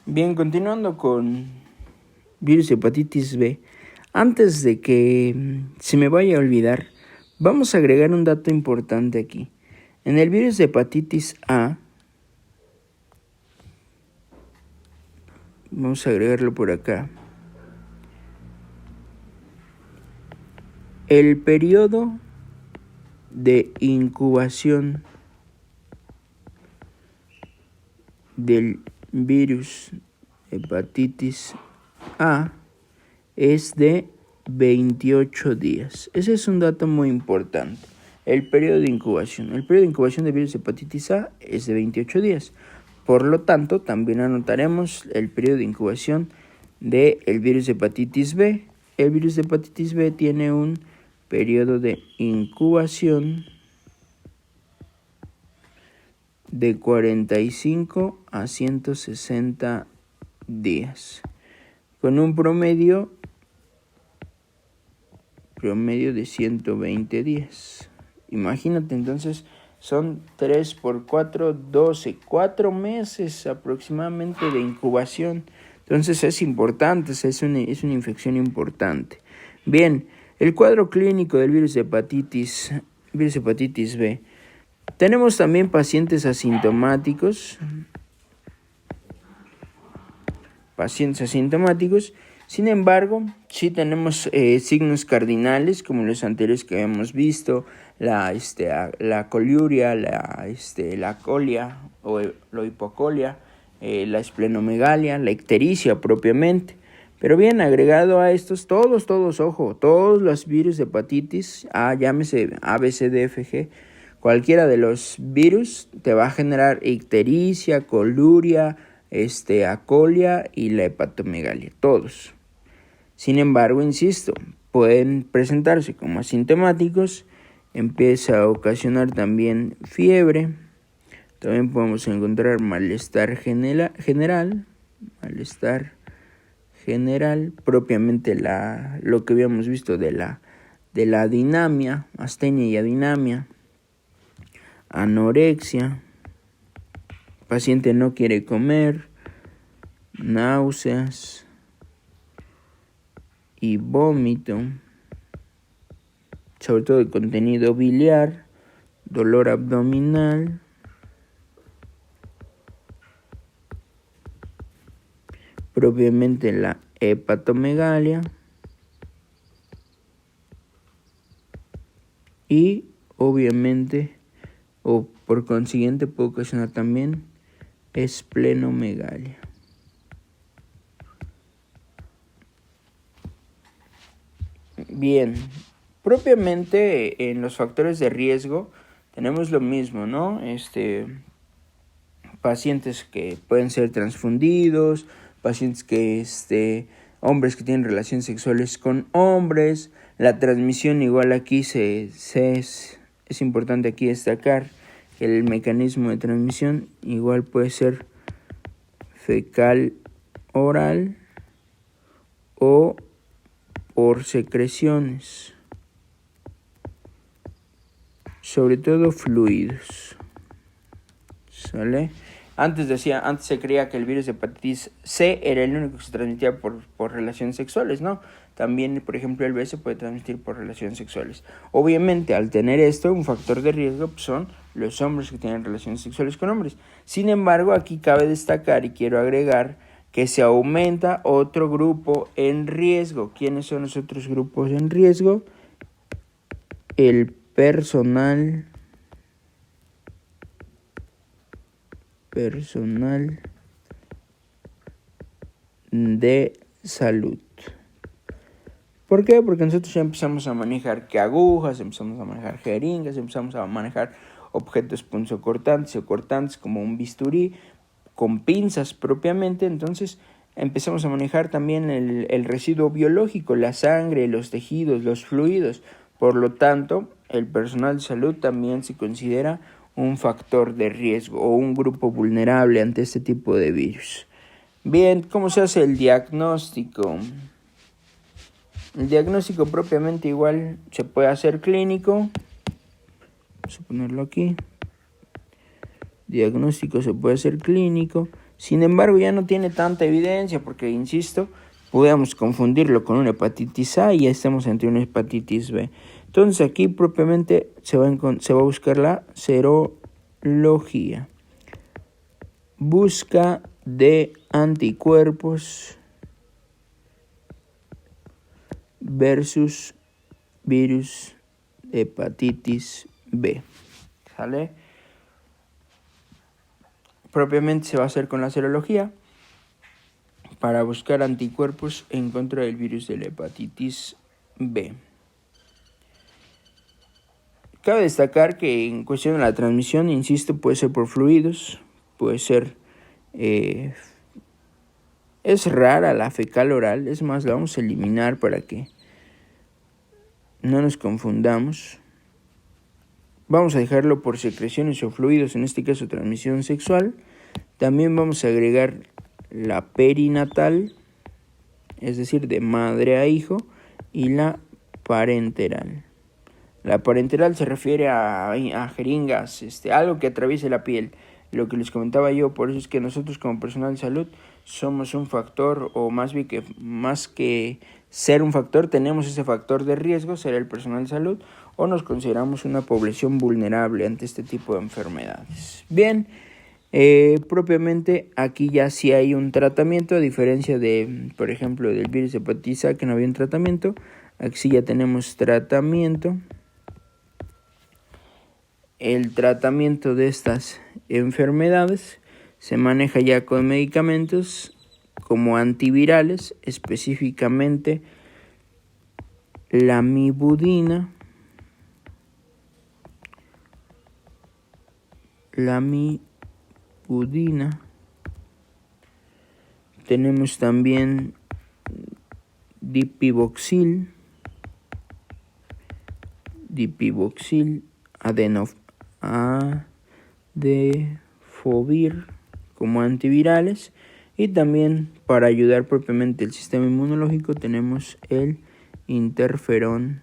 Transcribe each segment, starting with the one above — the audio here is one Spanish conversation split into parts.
Bien, continuando con virus hepatitis B, antes de que se me vaya a olvidar, vamos a agregar un dato importante aquí. En el virus de hepatitis A, vamos a agregarlo por acá. El periodo de incubación del virus hepatitis A es de 28 días. Ese es un dato muy importante. El periodo de incubación. El periodo de incubación del virus hepatitis A es de 28 días. Por lo tanto, también anotaremos el periodo de incubación del virus hepatitis B. El virus de hepatitis B tiene un periodo de incubación de 45 a 160 días, con un promedio de 120 días. Imagínate, entonces son 3 por 4, 12, 4 meses aproximadamente de incubación. Entonces es importante, es una infección importante. Bien, el cuadro clínico del virus hepatitis B. Tenemos también pacientes asintomáticos. Sin embargo, sí tenemos signos cardinales como los anteriores que hemos visto, la coliuria, la colia o la hipocolia, la esplenomegalia, la ictericia propiamente. Pero bien, agregado a estos, todos los virus de hepatitis A, llámese A, B, C, D, F, G, cualquiera de los virus te va a generar ictericia, coluria, acolia y la hepatomegalia, todos. Sin embargo, insisto, pueden presentarse como asintomáticos, empieza a ocasionar también fiebre, también podemos encontrar malestar general, propiamente lo que habíamos visto de la adinamia, astenia y adinamia, anorexia, paciente no quiere comer, náuseas y vómito, sobre todo el contenido biliar, dolor abdominal, propiamente la hepatomegalia y obviamente o por consiguiente puede ocasionar también esplenomegalia. Bien, propiamente en los factores de riesgo tenemos lo mismo, ¿no? Pacientes que pueden ser transfundidos, pacientes que hombres que tienen relaciones sexuales con hombres. La transmisión igual aquí es importante aquí destacar que el mecanismo de transmisión igual puede ser fecal oral o por secreciones, sobre todo fluidos. ¿Sale? Antes se creía que el virus de hepatitis C era el único que se transmitía por relaciones sexuales, ¿no? También, por ejemplo, el B se puede transmitir por relaciones sexuales. Obviamente, al tener esto, un factor de riesgo son los hombres que tienen relaciones sexuales con hombres. Sin embargo, aquí cabe destacar y quiero agregar que se aumenta otro grupo en riesgo. ¿Quiénes son los otros grupos en riesgo? El personal de salud. ¿Por qué? Porque nosotros ya empezamos a manejar agujas, empezamos a manejar jeringas, empezamos a manejar objetos punzocortantes o cortantes como un bisturí con pinzas propiamente. Entonces empezamos a manejar también el residuo biológico, la sangre, los tejidos, los fluidos. Por lo tanto, el personal de salud también se considera un factor de riesgo o un grupo vulnerable ante este tipo de virus. Bien, ¿cómo se hace el diagnóstico? El diagnóstico propiamente igual se puede hacer clínico. Vamos a ponerlo aquí. Diagnóstico se puede hacer clínico. Sin embargo, ya no tiene tanta evidencia porque, insisto, podemos confundirlo con una hepatitis A y ya estamos ante una hepatitis B. Entonces aquí propiamente se va a buscar la serología. Busca de anticuerpos versus virus de hepatitis B. ¿Sale? Propiamente se va a hacer con la serología para buscar anticuerpos en contra del virus de la hepatitis B. Cabe destacar que en cuestión de la transmisión, insisto, puede ser por fluidos, puede ser... es rara la fecal oral, es más, la vamos a eliminar para que no nos confundamos. Vamos a dejarlo por secreciones o fluidos, en este caso transmisión sexual. También vamos a agregar la perinatal, es decir, de madre a hijo, y la parenteral. La parenteral se refiere a jeringas, algo que atraviese la piel. Lo que les comentaba yo, por eso es que nosotros como personal de salud somos un factor, o más que ser un factor, tenemos ese factor de riesgo, ser el personal de salud, o nos consideramos una población vulnerable ante este tipo de enfermedades. Bien, propiamente aquí ya sí hay un tratamiento, a diferencia de, por ejemplo, del virus de hepatitis A, que no había un tratamiento. Aquí sí ya tenemos tratamiento. El tratamiento de estas enfermedades se maneja ya con medicamentos como antivirales, específicamente la lamivudina, tenemos también dipivoxil, adefovir como antivirales, y también para ayudar propiamente el sistema inmunológico tenemos el interferón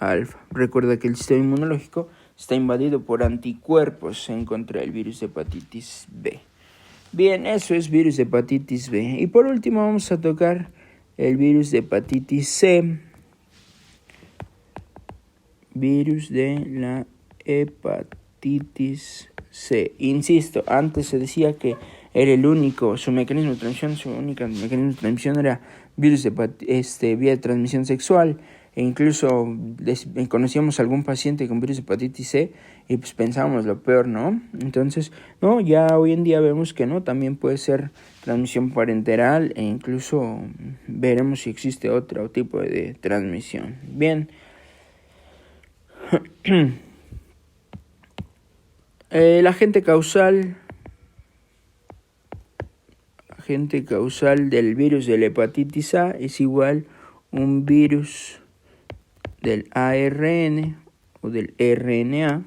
alfa. Recuerda que el sistema inmunológico está invadido por anticuerpos en contra del virus de hepatitis B. Bien, eso es virus de hepatitis B. Y por último vamos a tocar el virus de hepatitis C. Virus de la hepatitis C. Insisto, antes se decía que era el único, su único mecanismo de transmisión era virus de vía de transmisión sexual. E incluso conocíamos a algún paciente con virus de hepatitis C y pues pensábamos lo peor, ¿no? Entonces, no, ya hoy en día vemos que no, también puede ser transmisión parenteral, e incluso veremos si existe otro tipo de transmisión. Bien. El agente causal del virus de la hepatitis A es igual un virus del ARN o del RNA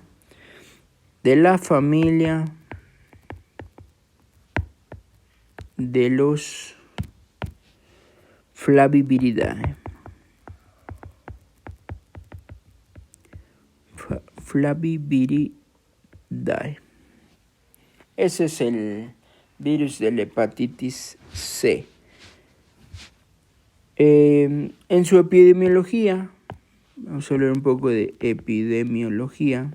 de la familia de los Flaviviridae. Ese es el virus de la hepatitis C. En su epidemiología, vamos a hablar un poco de epidemiología.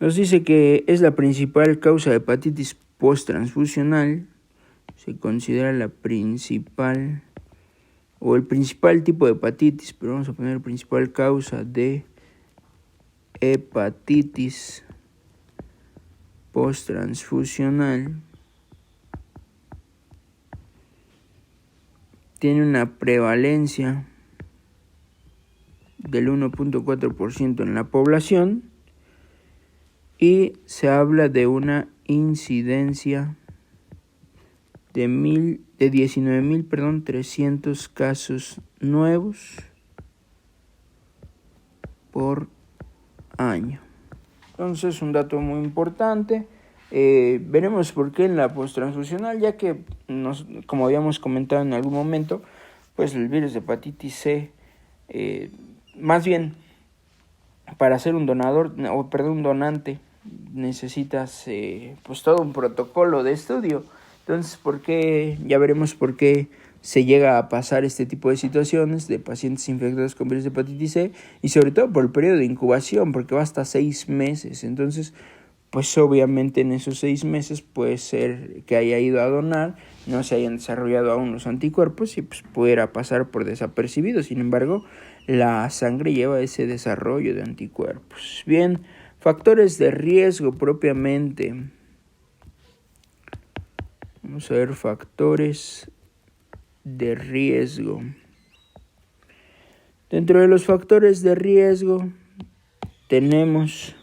Nos dice que es la principal causa de hepatitis post-transfusional. Se considera la principal o el principal tipo de hepatitis, pero vamos a poner principal causa de hepatitis post-transfusional. Tiene una prevalencia del 1.4% en la población y se habla de una incidencia de 19.300 casos nuevos por año. Entonces, un dato muy importante. Veremos por qué en la posttransfusional, ya que, como habíamos comentado en algún momento, pues el virus de hepatitis C, más bien, para ser un donante necesitas pues todo un protocolo de estudio. Entonces, ya veremos por qué se llega a pasar este tipo de situaciones de pacientes infectados con virus de hepatitis C, y sobre todo por el periodo de incubación, porque va hasta 6 meses. Entonces, pues obviamente en esos 6 meses puede ser que haya ido a donar, no se hayan desarrollado aún los anticuerpos y pues pudiera pasar por desapercibido. Sin embargo, la sangre lleva ese desarrollo de anticuerpos. Bien, factores de riesgo propiamente. Vamos a ver factores de riesgo. Dentro de los factores de riesgo tenemos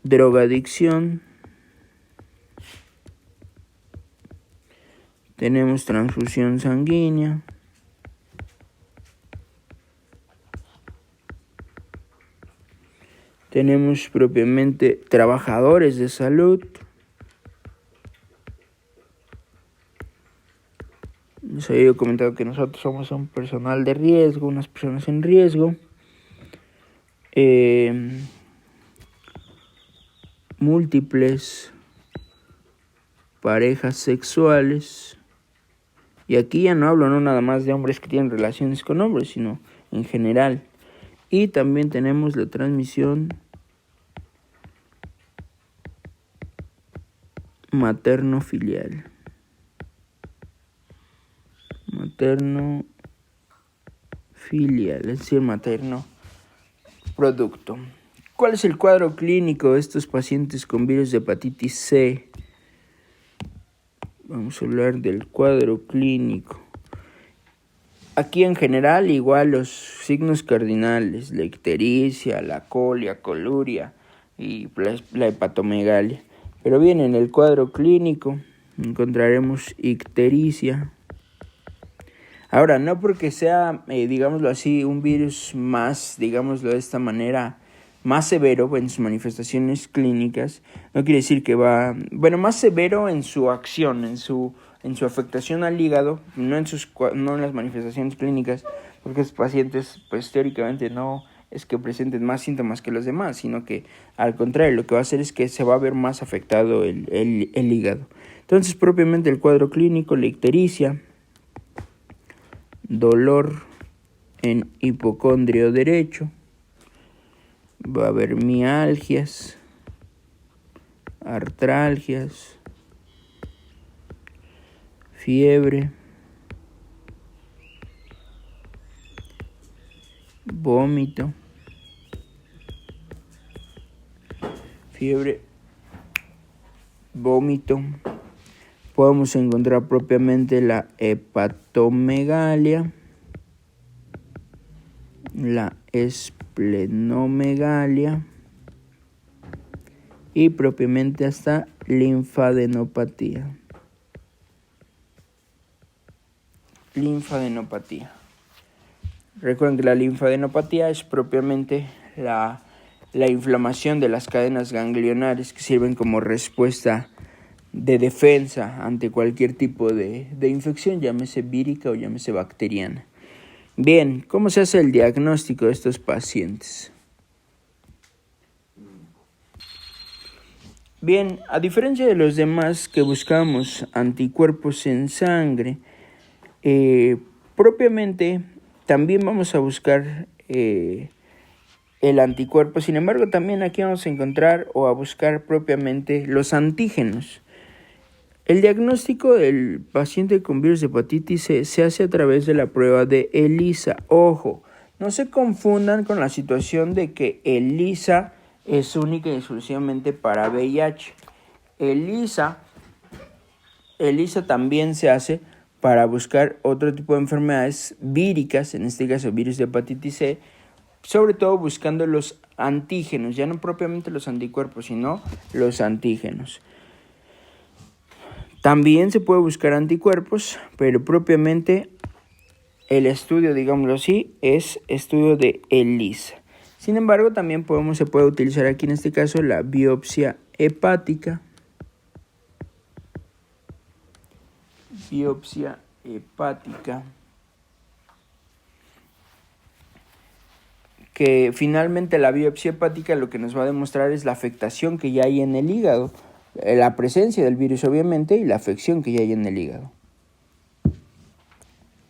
drogadicción, tenemos transfusión sanguínea, tenemos propiamente trabajadores de salud, les había comentado que nosotros somos un personal de riesgo, unas personas en riesgo, múltiples parejas sexuales, y aquí ya no hablo no nada más de hombres que tienen relaciones con hombres, sino en general. Y también tenemos la transmisión materno-filial. Materno-filial, es decir, materno-producto. ¿Cuál es el cuadro clínico de estos pacientes con virus de hepatitis C? Vamos a hablar del cuadro clínico. Aquí en general igual los signos cardinales, la ictericia, la colia, coluria y la hepatomegalia. Pero bien, en el cuadro clínico encontraremos ictericia. Ahora, no porque sea, digámoslo así, un virus más, digámoslo de esta manera, más severo en sus manifestaciones clínicas, no quiere decir que más severo en su acción, en su afectación al hígado, no en las manifestaciones clínicas, porque esos pacientes, pues teóricamente no es que presenten más síntomas que los demás, sino que al contrario, lo que va a hacer es que se va a ver más afectado el hígado. Entonces, propiamente el cuadro clínico, la ictericia, dolor en hipocondrio derecho, va a haber mialgias, artralgias, fiebre, vómito, Podemos encontrar propiamente la hepatomegalia, la esplenomegalia y propiamente hasta linfadenopatía. Recuerden que la linfadenopatía es propiamente la inflamación de las cadenas ganglionares que sirven como respuesta de defensa ante cualquier tipo de infección, llámese vírica o llámese bacteriana. Bien, ¿cómo se hace el diagnóstico de estos pacientes? Bien, a diferencia de los demás que buscamos anticuerpos en sangre, propiamente también vamos a buscar el anticuerpo. Sin embargo, también aquí vamos a encontrar o a buscar propiamente los antígenos. El diagnóstico del paciente con virus de hepatitis C se hace a través de la prueba de ELISA. Ojo, no se confundan con la situación de que ELISA es única y exclusivamente para VIH. ELISA también se hace para buscar otro tipo de enfermedades víricas, en este caso virus de hepatitis C, sobre todo buscando los antígenos, ya no propiamente los anticuerpos, sino los antígenos. También se puede buscar anticuerpos, pero propiamente el estudio, digámoslo así, es estudio de ELISA. Sin embargo, también se puede utilizar aquí en este caso la biopsia hepática. que finalmente la biopsia hepática lo que nos va a demostrar es la afectación que ya hay en el hígado, la presencia del virus obviamente y la afección que ya hay en el hígado.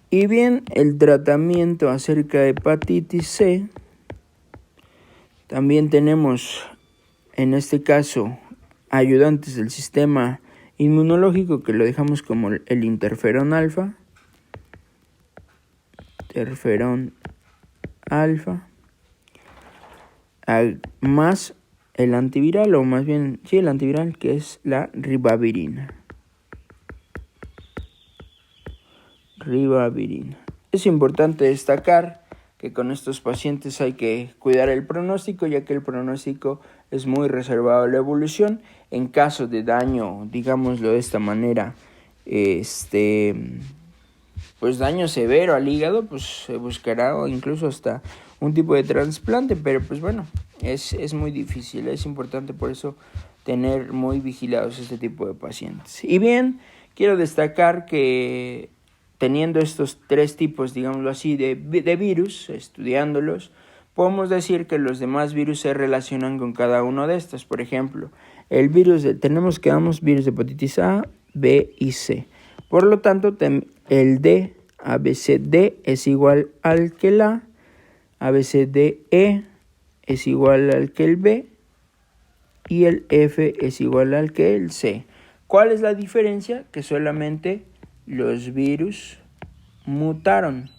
Y bien, el tratamiento acerca de hepatitis C, también tenemos en este caso ayudantes del sistema inmunológico que lo dejamos como el interferón alfa, más el antiviral, o más bien, sí, el antiviral, que es la ribavirina. Es importante destacar que con estos pacientes hay que cuidar el pronóstico, ya que el pronóstico es muy reservado a la evolución. En caso de daño, digámoslo de esta manera, pues daño severo al hígado, pues se buscará o incluso hasta un tipo de trasplante, pero pues bueno, es muy difícil, es importante por eso tener muy vigilados este tipo de pacientes. Y bien, quiero destacar que teniendo estos tres tipos, digámoslo así, de virus, estudiándolos, podemos decir que los demás virus se relacionan con cada uno de estos. Por ejemplo, el virus tenemos virus de hepatitis A, B y C. Por lo tanto, el D, ABCD es igual al que el A, ABCDE es igual al que el B y el F es igual al que el C. ¿Cuál es la diferencia? Que solamente los virus mutaron.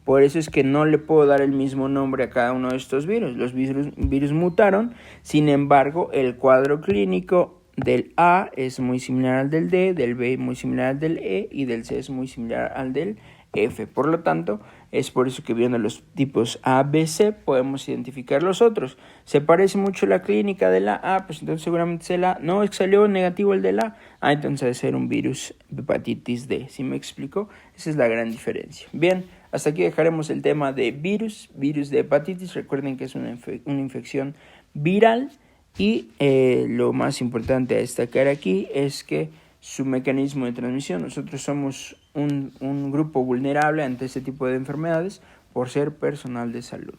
Por eso es que no le puedo dar el mismo nombre a cada uno de estos virus. Los virus mutaron, sin embargo, el cuadro clínico del A es muy similar al del D, del B muy similar al del E y del C es muy similar al del F. Por lo tanto, es por eso que viendo los tipos A, B, C podemos identificar los otros. ¿Se parece mucho la clínica de la A? Pues entonces seguramente es el A. No, es que salió negativo el de la A. Entonces debe ser un virus de hepatitis D. ¿Sí me explico? Esa es la gran diferencia. Bien, hasta aquí dejaremos el tema de virus de hepatitis. Recuerden que es una infección viral y lo más importante a destacar aquí es que su mecanismo de transmisión, nosotros somos un grupo vulnerable ante este tipo de enfermedades por ser personal de salud.